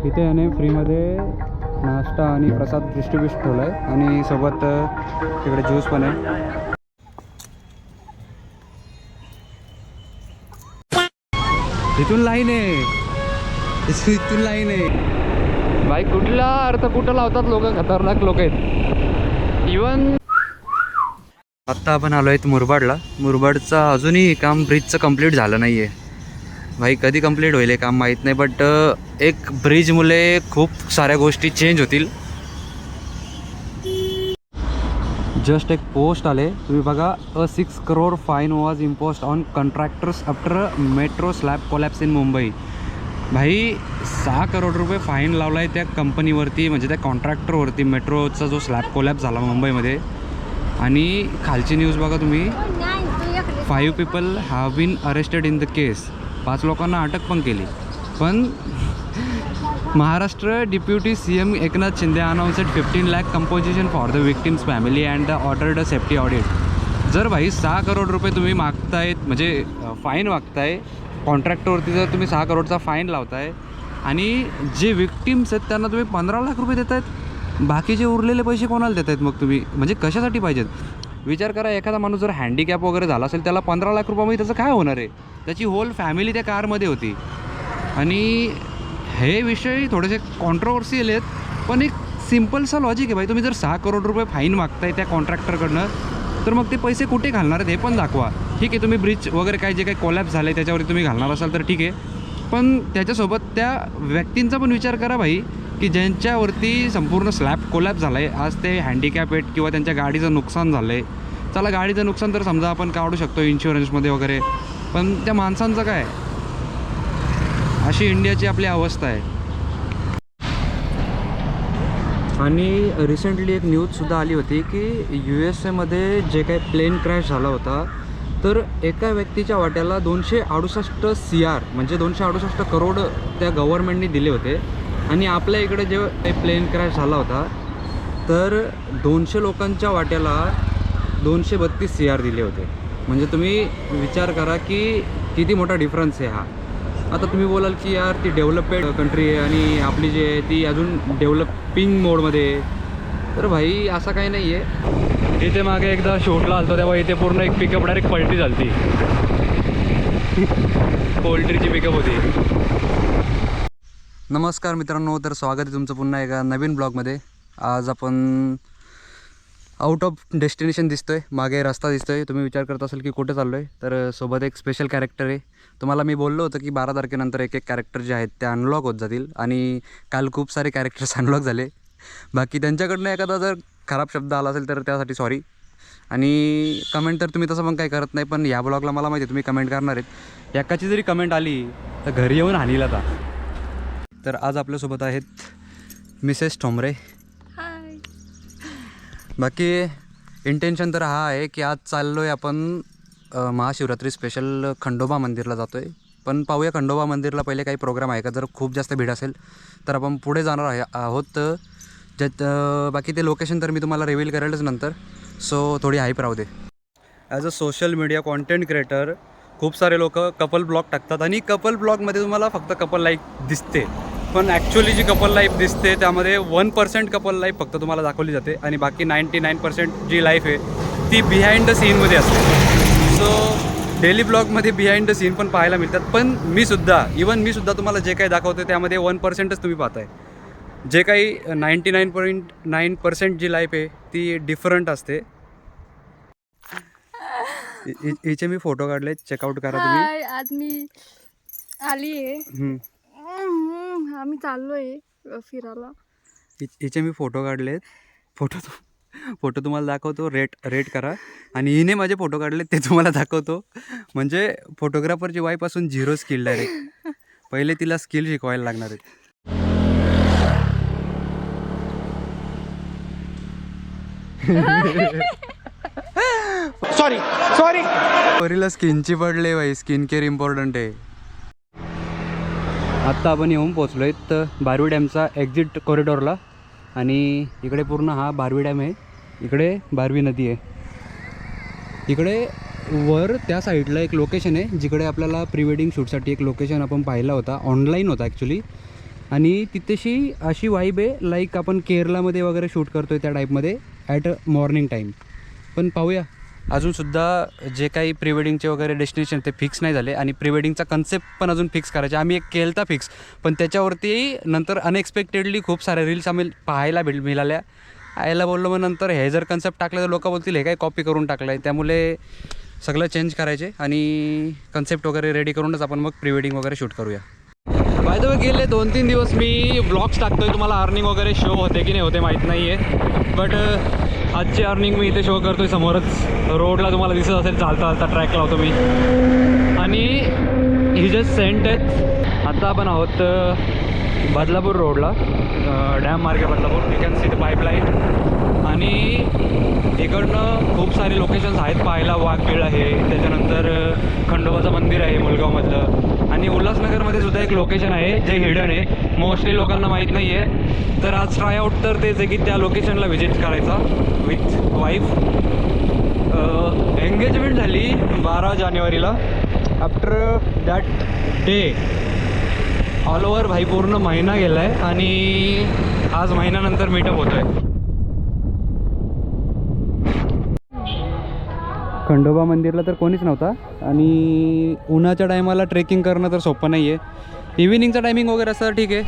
इथे याने फ्रीमध्ये नाश्ता आणि प्रसाद डिस्ट्रीब्यूट ठेवला आहे आणि सोबत तिकडे ज्यूस पण आहे. इथून लाईन आहे, इथून लाईन आहे बाई. कुठला अर्थ कुठं लावतात लोक, खतरनाक लोक आहेत. इवन आत्ता आपण आलो आहेत मुरबाडला. मुरबाडचं अजूनही काम ब्रिजचं कंप्लीट झालं नाही आहे भाई. कधी कंप्लीट होईल हे काम माहीत नाही, बट एक ब्रिजमुळे खूप साऱ्या गोष्टी चेंज होतील. जस्ट एक पोस्ट आले, तुम्ही बघा. अ 6 crore fine was imposed on contractors after metro slab collapse in Mumbai. भाई 6 करोड रुपये फाईन लावला आहे त्या कंपनीवरती, म्हणजे त्या कॉन्ट्रॅक्टरवरती, मेट्रोचा जो स्लॅब कोलॅप्स झाला मुंबईमध्ये. आणि खालची न्यूज बघा तुम्ही, 5 people have been arrested in the case. 5 लोकांना अटक पण केली. पण Maharashtra deputy CM Eknath Shinde announced 15 lakh composition for the victims family and the ordered safety audit. जर भाई 6 करोड रुपये तुम्ही मागतायत, म्हणजे फाईन मागताय कॉन्ट्रॅक्टरवरती, जर तुम्ही 6 करोडचा फाईन लावताय आणि जे विक्टिम्स आहेत त्यांना तुम्ही 15 लाख रुपये देत आहेत, बाकीचे उरलेले पैसे कोणाला देत आहेत मग तुम्ही? म्हणजे कशासाठी पाहिजेत? विचार करा, एखादा माणूस जर हँडिकॅप वगैरे झाला असेल, त्याला 15 लाख रुपयामध्ये त्याचं काय होणार आहे? त्याची होल फॅमिली त्या कारमध्ये होती. आणि हे विषय थोडेसे कॉन्ट्रोवर्सियल आहेत, पण एक सिम्पलसा लॉजिक आहे भाई. तुम्ही जर 6 करोड रुपये फाईन मागताय त्या कॉन्ट्रॅक्टरकडनं, तर मग ते पैसे कुठे घालणार आहेत हे पण दाखवा. ठीक आहे, तुम्ही ब्रिज वगैरे काय जे काही कोलॅप्स झालं आहे त्याच्यावरती तुम्ही घालणार असाल तर ठीक आहे, पण त्याच्यासोबत त्या व्यक्तींचा पण विचार करा भाई, की ज्यांच्यावरती संपूर्ण स्लॅब कोलॅप्स झाला आहे. आज ते हँडिकॅप आहेत किंवा त्यांच्या गाडीचं नुकसान झालं आहे. चला, गाडीचं नुकसान तर समजा आपण काढू शकतो इन्शुरन्समध्ये वगैरे, पण त्या माणसांचं काय? अशी इंडियाची आपली अवस्था आहे. आणि रिसेंटली एक न्यूजसुद्धा आली होती की USA जे काही प्लेन क्रॅश झाला होता, तर एका व्यक्तीच्या वाट्याला 268 CR म्हणजे 268 करोड त्या गव्हर्नमेंटने दिले होते. आणि आपल्या इकडे जे प्लेन क्रॅश झाला होता, तर 200 लोकांच्या वाट्याला 232 CR दिले होते. म्हणजे तुम्ही विचार करा की किती मोठा डिफरन्स आहे हा. आता तुम्ही बोलाल की यार ती डेव्हलपेड कंट्री आहे आणि आपली जी आहे ती अजून डेव्हलपिंग मोडमध्ये आहे. तर भाई असं काही नाही आहे. इथे मागे एकदा शूटला आलतो तेव्हा इथे पूर्ण एक पिकअप डायरेक्ट पलटी झाली. पोल्ट्रीची पिकअप होती. नमस्कार मित्रांनो, तर स्वागत आहे तुमचं पुन्हा एका नवीन ब्लॉगमध्ये. आज आपण आउट ऑफ डेस्टिनेशन दिसतोय, मागे रस्ता दिसतोय. तुम्ही विचार करत असाल की कुठे चाललो आहे, तर सोबत एक स्पेशल कॅरेक्टर आहे. तुम्हाला मी बोललो होतं की 12 तारखेनंतर एक कॅरेक्टर जे आहेत ते अनलॉक होत जातील, आणि काल खूप सारे कॅरेक्टर्स अनलॉक झाले. बाकी त्यांच्याकडनं एखादा जर खराब शब्द आला असेल तर त्यासाठी सॉरी. आणि कमेंट तर तुम्ही तसं पण काही करत नाही, पण या ब्लॉगला मला माहिती आहे तुम्ही कमेंट करणार आहेत. एकाची जरी कमेंट आली तर घरी येऊन हानील आता. तर आज आपल्यासोबत आहेत मिसेस ठोंबरे. बाकी इंटेन्शन तर हा आहे की आज चाललो आहे आपण महाशिवरात्री स्पेशल खंडोबा मंदिरला जातो आहे. पण पाहूया खंडोबा मंदिरला पहिले काही प्रोग्राम आहे का. जर खूप जास्त भीड असेल तर आपण पुढे जाणार आहोत. ज्यात बाकी ते लोकेशन तर मी तुम्हाला रिव्हील करेलच नंतर. सो थोडी हाईप राहू दे. As a social media content creator खूप सारे लोक कपल ब्लॉग टाकतात आणि कपल ब्लॉगमध्ये तुम्हाला फक्त कपल लाईफ दिसते, पण ॲक्च्युअली जी कपल लाईफ दिसते त्यामध्ये 1% कपल लाईफ फक्त तुम्हाला दाखवली जाते आणि बाकी 99% जी लाईफ आहे ती बिहाइंड द सीनमध्ये असते. सो डेली ब्लॉगमध्ये बिहाइंड द सीन पण पाहायला मिळतात. पण मी सुद्धा तुम्हाला जे काही दाखवते त्यामध्ये 1%च तुम्ही पाहताय. जे काही 99.9% जी लाईफ आहे ती डिफरंट असते. हिचे मी फोटो काढले, चेकआउट करा तुम्ही. आज मी आली आहे, आम्ही चाललोय फिरायला. हिचे मी फोटो काढलेत. फोटो तुम्हाला दाखवतो, रेट करा. आणि हिने माझे फोटो काढले ते तुम्हाला दाखवतो. म्हणजे फोटोग्राफरची वाईपासून 0 स्किल डायरेक्ट. पहिले तिला स्किल शिकवायला लागणार आहेत. सॉरी परीला स्किनची पडले बाई. स्किन केअर इम्पॉर्टंट आहे. आत्ता आपण येऊन पोचलो आहेत बारवी डॅमचा एक्झिट कॉरिडॉरला. आणि इकडे पूर्ण हा बारवी डॅम आहे. इकडे बारवी नदी आहे. इकडे वर त्या साईडला एक लोकेशन आहे जिकडे आपल्याला प्री वेडिंग शूटसाठी एक लोकेशन आपण पाहिला होता. ऑनलाईन होता ॲक्च्युली. आणि तिथेशी अशी वाईब आहे लाईक आपण केरलामध्ये वगैरे शूट करतो आहे त्या टाईपमध्ये ॲट मॉर्निंग टाईम. पण पाहूया, अजूनसुद्धा जे काही प्री वेडिंगचे वगैरे डेस्टिनेशन ते फिक्स नाही झाले आणि प्री वेडिंगचा कन्सेप्ट पण अजून फिक्स करायचा. आम्ही एक केलता फिक्स, पण त्याच्यावरती नंतर अनएक्सपेक्टेडली खूप साऱ्या रील्स आम्ही पाहायला मिळाल्या. आयला बोललो मग नंतर हे जर कन्सेप्ट टाकलं तर लोक बोलतील हे काय कॉपी करून टाकलं आहे. त्यामुळे सगळं चेंज करायचे आणि कन्सेप्ट वगैरे रेडी करूनच आपण मग प्री वेडिंग वगैरे शूट करूया. बाय द वे गेले 2-3 दिवस मी ब्लॉग्स टाकतोय. तुम्हाला अर्निंग वगैरे शो होते की नाही होते माहीत नाही आहे, बट आजची अर्निंग मी इथे शो करतोय समोरच रोडला. तुम्हाला दिसत असेल चालता चालता ट्रॅक लावतो मी. आणि ही जस्ट सेंट आहेत. आता आपण आहोत बदलापूर रोडला, डॅम मार्गे Badlapur. You can see the pipeline. आणि इकडनं खूप सारे लोकेशन्स आहेत पाहायला. वाघबीळ आहे, त्याच्यानंतर खंडोबाचं मंदिर आहे मुलगावमधलं. आणि उल्हासनगरमध्ये सुद्धा एक लोकेशन आहे जे हिडन आहे, मोस्टली लोकांना माहीत नाही आहे. तर आज ट्राय आउट तर तेच आहे की त्या लोकेशनला व्हिजिट करायचा विथ वाईफ. एंगेजमेंट झाली 12 जानेवारीला. After that day all over भाई पूर्ण महिना गेला आहे आणि आज महिन्यानंतर मीटअप होतो आहे. खंडोबा मंदिरला तर कोणीच नव्हता आणि उन्हाच्या टायमाला ट्रेकिंग करणं तर सोपं नाही आहे. इव्हिनिंगचा टायमिंग वगैरे असं ठीक आहे,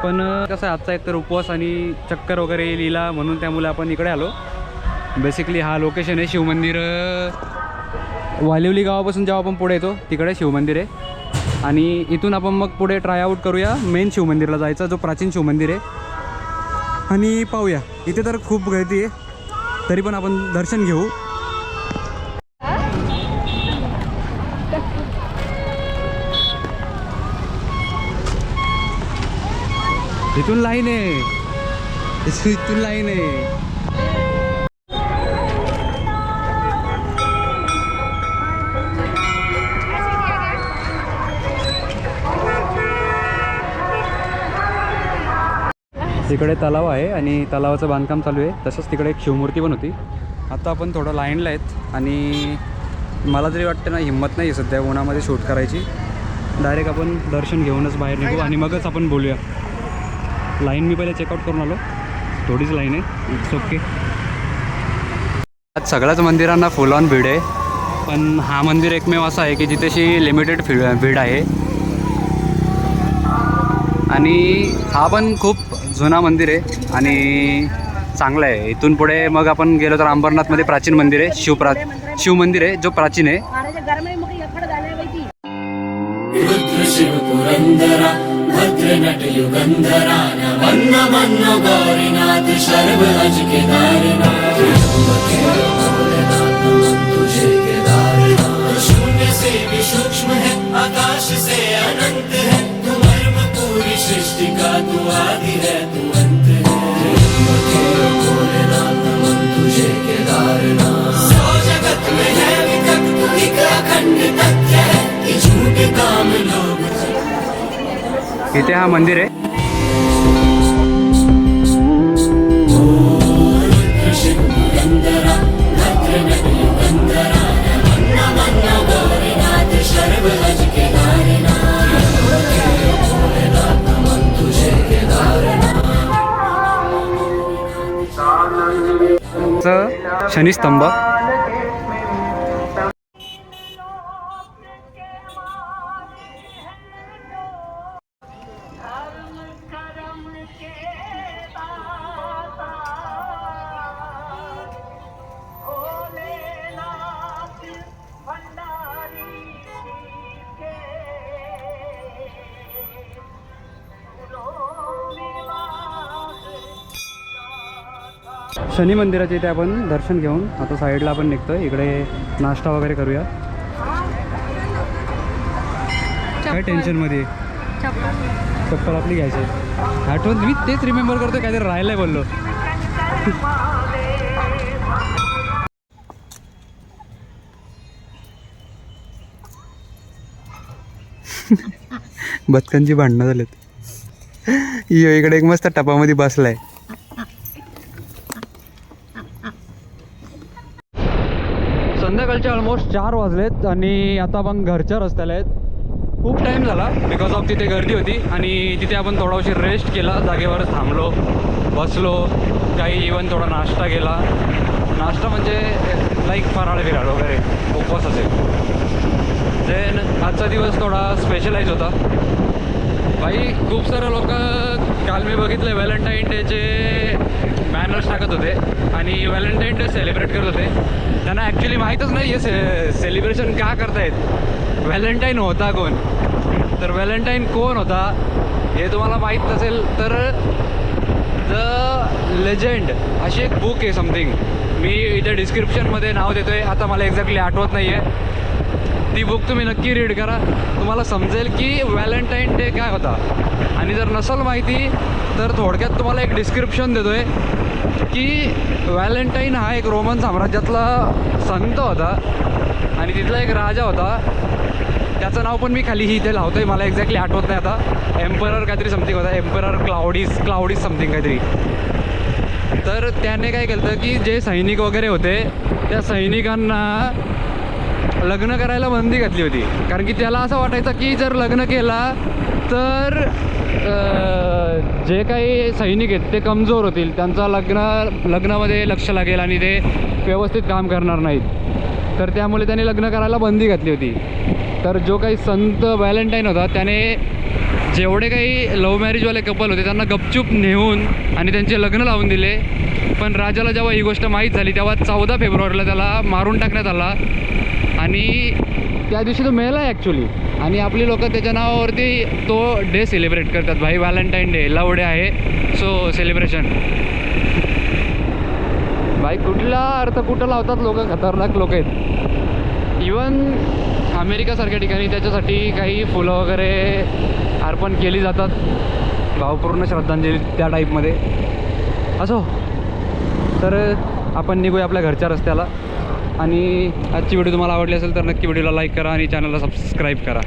पण कसं आहे आजचा एक तर उपवास आणि चक्कर वगैरे लिहिला म्हणून त्यामुळे आपण इकडे आलो. बेसिकली हा लोकेशन आहे शिवमंदिर. वालिवली गावापासून जेव्हा आपण पुढे येतो तिकडे शिवमंदिर आहे आणि इथून आपण मग पुढे ट्राय आऊट करूया मेन शिवमंदिरला जायचा, जो प्राचीन शिवमंदिर आहे. आणि पाहूया, इथे तर खूप गर्दी आहे तरी पण आपण दर्शन घेऊ. इथून लाईन आहे, इथून लाईन आहे. तिकडे तलाव आहे आणि तलावाचं बांधकाम चालू आहे. तसंच तिकडे एक शिवमूर्ती पण होती. आता आपण थोडं लाईनला आहेत आणि मला तरी वाटतं ना हिंमत नाही आहे सध्या उन्हामध्ये शूट करायची. डायरेक्ट आपण दर्शन घेऊनच बाहेर निघू आणि मगच आपण बोलूया. लाईन मी पहिले चेकआउट करून आलो, थोडीच लाईन आहे, इट्स ओके. आज सगळ्याच मंदिरांना फुल ऑन भीड आहे, पण हा मंदिर एकमेव असा आहे की जिथेशी लिमिटेड भीड आहे. आणि हा पण खूप जुना मंदिर आहे आणि चांगलं आहे. इथून पुढे मग आपण गेलो तर अंबरनाथमध्ये प्राचीन मंदिर आहे, शिव मंदिर आहे जो प्राचीन आहे. शिव पुरंदरा भद्र नट युगंधरा नमन्न मन्नो गौरीनाथ शर्व अज केदारनाथ तुझे केदारनाथ. शून्य से भी सूक्ष्म है, आकाश से अनंत है, तू मर्म पूरी सृष्टि का, तू आदि है, तू अंत है. भोलेनाथ नमन तुझे केदारनाथ. सौ जगत में है विकट एक अखंड तथ्य है कि झूठे काम लोग. इथे हा मंदिर आहे. शनिस्तंभ. शनी मंदिराचे इथे आपण दर्शन घेऊन आता साईडला आपण निघतोय. इकडे नाश्ता वगैरे करूया. काय टेन्शनमध्ये चप्पल आपली घ्यायची आठवण. मी तेच रिमेंबर करतोय, काहीतरी राहायला बोललो. बदकांची भांडणं झालेत. इकडे एक मस्त टपामध्ये बसलाय. संध्याकाळचे ऑलमोस्ट 4 वाजलेत आणि आता आपण घरच्या रस्त्याला आहेत. खूप टाईम झाला बिकॉज ऑफ तिथे गर्दी होती आणि तिथे आपण थोडा उशीर रेस्ट केला, जागेवर थांबलो, बसलो, काही इवन थोडा नाश्ता केला. नाश्ता म्हणजे लाईक फराळ बिराळ वगैरे उपवास असेल. देन आजचा दिवस थोडा स्पेशलाइज होता. भाई खूप सारे लोक काल मी बघितले व्हॅलेंटाईन डेचे बॅनर्स टाकत होते आणि व्हॅलेंटाईन डे सेलिब्रेट करत होते. त्यांना ॲक्च्युली माहीतच नाही हे सेलिब्रेशन का करतायत. व्हॅलेंटाईन होता कोण, तर व्हॅलेंटाईन कोण होता हे तुम्हाला माहीत नसेल तर द लेजंड अशी एक बुक आहे समथिंग. मी इथे डिस्क्रिप्शनमध्ये नाव देतो आहे, आता मला एक्झॅक्टली आठवत नाही आहे. ती बुक तुम्ही नक्की रीड करा, तुम्हाला समजेल की व्हॅलेंटाईन डे काय होता. आणि जर नसेल माहिती तर थोडक्यात तुम्हाला एक डिस्क्रिप्शन देतो आहे की व्हॅलेंटाईन हा एक रोमन साम्राज्यातला संत होता आणि तिथला एक राजा होता. त्याचं नाव पण मी खाली इथे लावतो आहे, मला एक्झॅक्टली आठवत नाही आता. एम्परर काहीतरी समथिंग होता, एम्परर क्लाउडीस समथिंग काहीतरी. तर त्याने काय केलं की जे सैनिक वगैरे होते त्या सैनिकांना लग्न करायला बंदी घातली होती. कारण की त्याला असं वाटायचं की जर लग्न केला तर जे काही सैनिक आहेत ते कमजोर होतील, त्यांचा लग्नामध्ये लक्ष लागेल आणि ते व्यवस्थित काम करणार नाहीत. तर त्यामुळे त्याने लग्न करायला बंदी घातली होती. तर जो काही संत व्हॅलेंटाईन होता त्याने जेवढे काही लव्ह मॅरेजवाले कपल होते त्यांना गपचूप नेऊन आणि त्यांचे लग्न लावून दिले. पण राजाला जेव्हा ही गोष्ट माहीत झाली तेव्हा 14 फेब्रुवारीला त्याला मारून टाकण्यात आला आणि त्या दिवशी तो मेला ॲक्च्युली. आणि आपली लोक त्याच्या नावावरती तो डे सेलिब्रेट करतात. भाई व्हॅलेंटाईन डे लव डे आहे, सो सेलिब्रेशन. भाई कुठला अर्थ कुठं लावतात लोक, खतरनाक लोक आहेत. इवन अमेरिकासारख्या ठिकाणी त्याच्यासाठी काही फुलं वगैरे अर्पण केली जातात, भावपूर्ण श्रद्धांजली त्या टाईपमध्ये. असो, तर आपण निघूया आपल्या घरच्या रस्त्याला. आणि आजची व्हिडिओ तुम्हाला आवडली असेल तर नक्की व्हिडिओला लाईक करा आणि चॅनलला सबस्क्राईब करा.